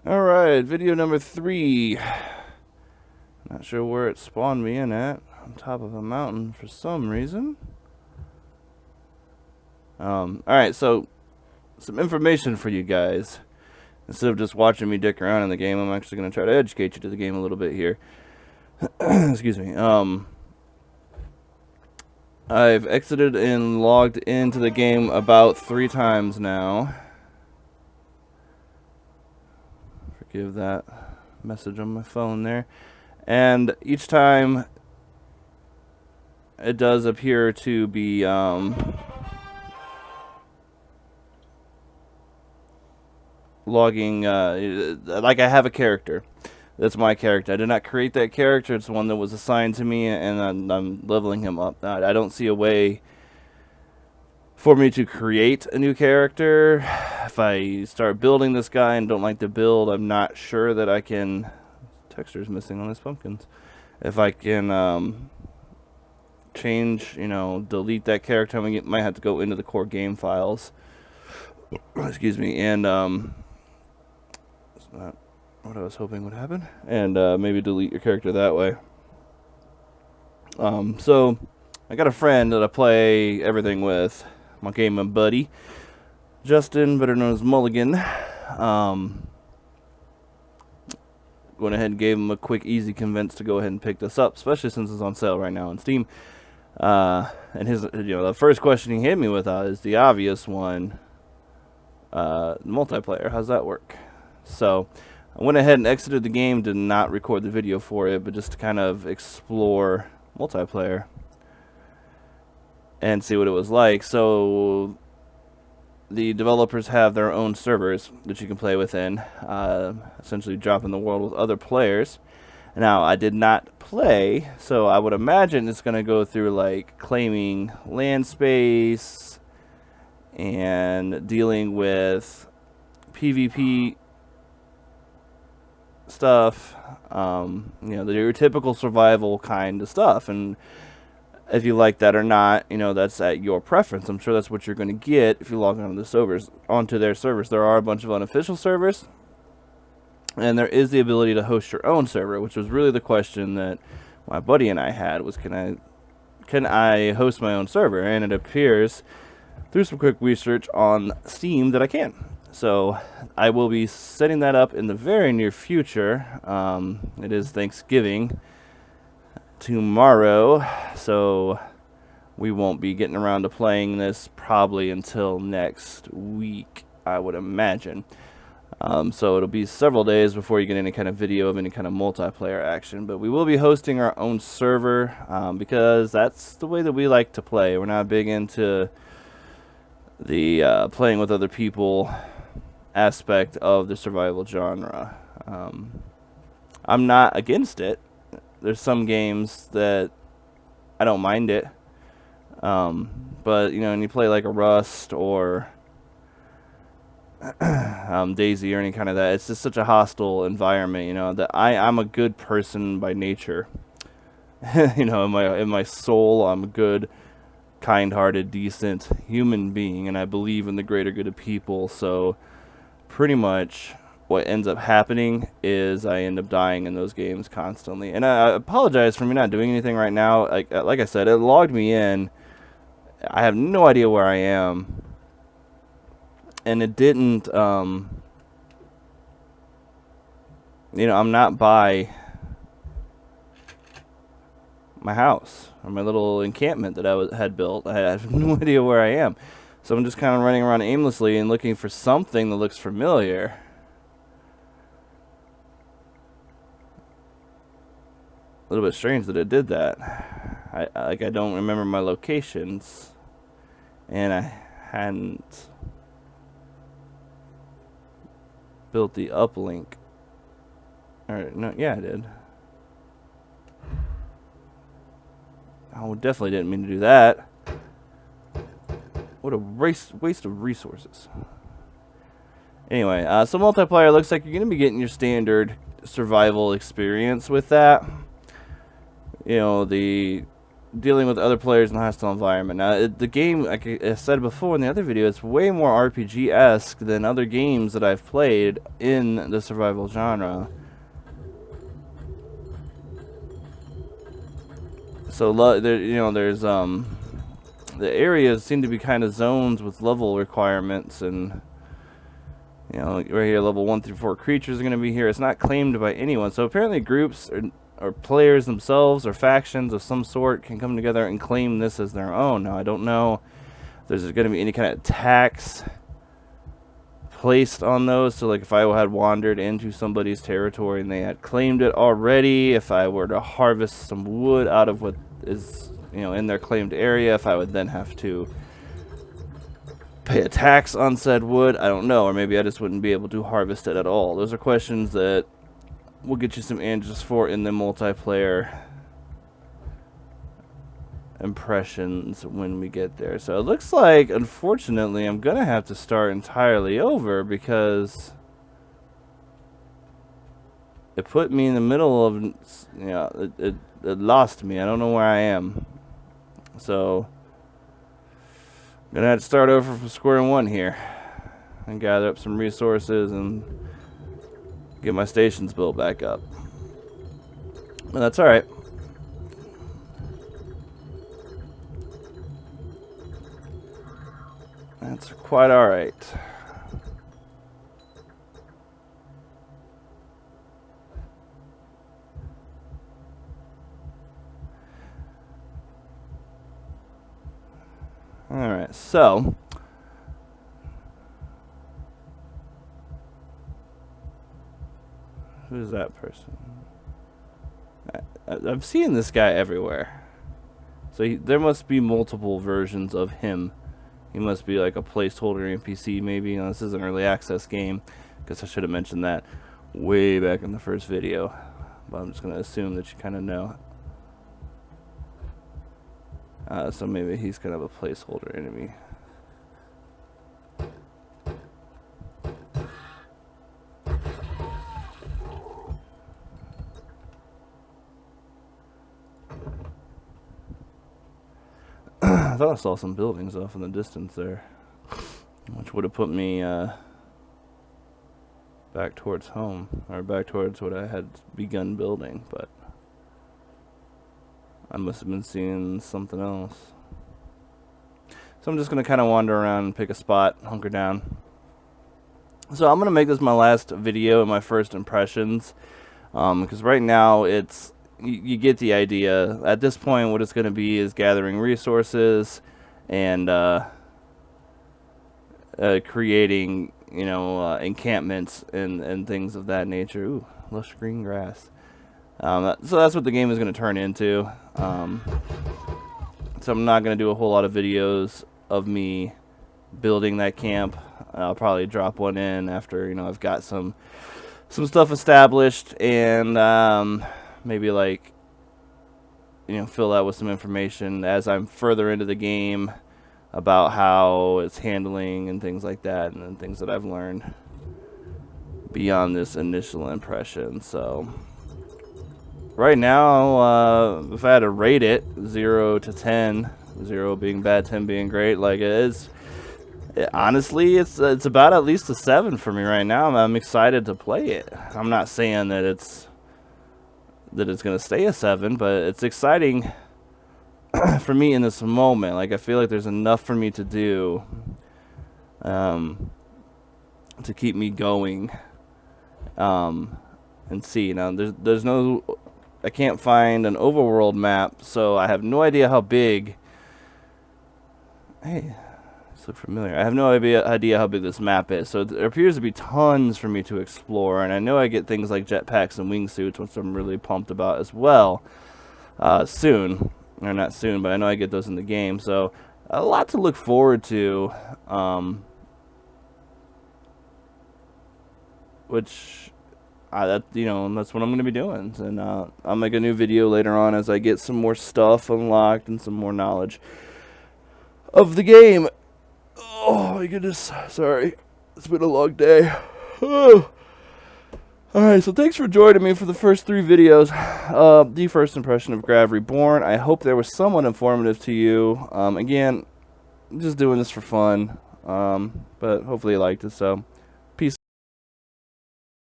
Alright, video number 3. Not sure where it spawned me in at. On top of a mountain for some reason. Alright, so some information for you guys. Instead of just watching me dick around in the game, I'm actually going to try to educate you to the game a little bit here. Excuse me. I've exited and logged into the game about 3 times now. Forgive that message on my phone there. And each time it does appear to be logging like I have a character. That's my character. I did not create that character. It's the one that was assigned to me, and I'm leveling him up. I don't see a way for me to create a new character. If I start building this guy and don't like the build, I'm not sure that I can... Texture's missing on his pumpkins. If I can change, delete that character, I might have to go into the core game files. Excuse me, and it's not what I was hoping would happen. And maybe delete your character that way. So I got a friend that I play everything with. My gaming buddy, Justin, better known as Mulligan. Went ahead and gave him a quick, easy convince to go ahead and pick this up, especially since it's on sale right now on Steam. And his, the first question he hit me with is the obvious one: multiplayer. How's that work? So I went ahead and exited the game. Did not record the video for it, but just to kind of explore multiplayer and see what it was like. So the developers have their own servers that you can play within, essentially drop in the world with other players. Now, I did not play, so I would imagine it's going to go through like claiming land space and dealing with PvP stuff, your typical survival kind of stuff. And if you like that or not, that's at your preference. I'm sure that's what you're going to get if you log onto their servers. There are a bunch of unofficial servers, and there is the ability to host your own server, which was really the question that my buddy and I had, was can I host my own server? And it appears through some quick research on Steam that I can. So I will be setting that up in the very near future. It is Thanksgiving tomorrow, so we won't be getting around to playing this probably until next week, I would imagine. So it'll be several days before you get any kind of video of any kind of multiplayer action, but we will be hosting our own server, because that's the way that we like to play. We're not big into the playing with other people aspect of the survival genre. I'm not against it. There's some games that I don't mind it, but when you play like a Rust or Daisy or any kind of that, it's just such a hostile environment. That I'm a good person by nature. In my soul, I'm a good, kind-hearted, decent human being, and I believe in the greater good of people. So pretty much what ends up happening is I end up dying in those games constantly. And I apologize for me not doing anything right now. Like I said, it logged me in. I have no idea where I am. And it didn't, I'm not by my house or my little encampment that I had built. I have no idea where I am. So I'm just kind of running around aimlessly and looking for something that looks familiar. A little bit strange that it did that. I don't remember my locations, and I hadn't built the uplink. Or no, yeah, I did. I definitely didn't mean to do that. What a waste of resources. Anyway, so multiplayer looks like you're going to be getting your standard survival experience with that. The dealing with other players in a hostile environment. Now, the game, like I said before in the other video, it's way more RPG-esque than other games that I've played in the survival genre. So, there, you know, there's the areas seem to be kind of zones with level requirements, and you know, right here, level 1 through 4 creatures are going to be here. It's not claimed by anyone, so apparently groups or players themselves or factions of some sort can come together and claim this as their own. Now, I don't know if there's going to be any kind of tax placed on those. So, like, if I had wandered into somebody's territory and they had claimed it already, if I were to harvest some wood out of what is, you know, in their claimed area, if I would then have to pay a tax on said wood, I don't know. Or maybe I just wouldn't be able to harvest it at all. Those are questions that we'll get you some answers for in the multiplayer impressions when we get there. So it looks like, unfortunately, I'm gonna have to start entirely over because it put me in the middle of, you know, it lost me. I don't know where I am. So I'm gonna have to start over from square one here and gather up some resources and get my stations built back up. But that's alright. That's quite alright. Alright, so who's that person? I've seen this guy everywhere. So there must be multiple versions of him. He must be like a placeholder NPC maybe. You know, this is an early access game. Guess I should have mentioned that way back in the first video. But I'm just going to assume that you kind of know. So maybe he's kind of a placeholder enemy. I thought I saw some buildings off in the distance there, which would have put me back towards home, or back towards what I had begun building, but I must have been seeing something else. So I'm just going to kind of wander around and pick a spot, hunker down. So I'm going to make this my last video and my first impressions, because right now it's, you get the idea. At this point, what it's going to be is gathering resources and creating, you know, encampments and things of that nature. Ooh, lush green grass. So that's what the game is going to turn into. So I'm not going to do a whole lot of videos of me building that camp. I'll probably drop one in after, you know, I've got some stuff established, and maybe, like, you know, fill out with some information as I'm further into the game about how it's handling and things like that, and then things that I've learned beyond this initial impression. So right now, if I had to rate it 0 to 10, 0 being bad, 10 being great, like, honestly, it's about at least a 7 for me right now. I'm excited to play it. I'm not saying that it's going to stay a 7, but it's exciting for me in this moment. Like, I feel like there's enough for me to do to keep me going, and see. Now, there's no, I can't find an overworld map, so I have no idea how big. Hey, this looks familiar. I have no idea how big this map is, so there appears to be tons for me to explore, and I know I get things like jetpacks and wingsuits, which I'm really pumped about as well, soon. Or not soon, but I know I get those in the game, so a lot to look forward to, which, you know, that's what I'm going to be doing. And I'll make a new video later on as I get some more stuff unlocked and some more knowledge of the game. Oh my goodness, sorry, it's been a long day. Alright, so thanks for joining me for the first 3 videos. The first impression of Grav Reborn. I hope they were somewhat informative to you. Again, I'm just doing this for fun. But hopefully you liked it. So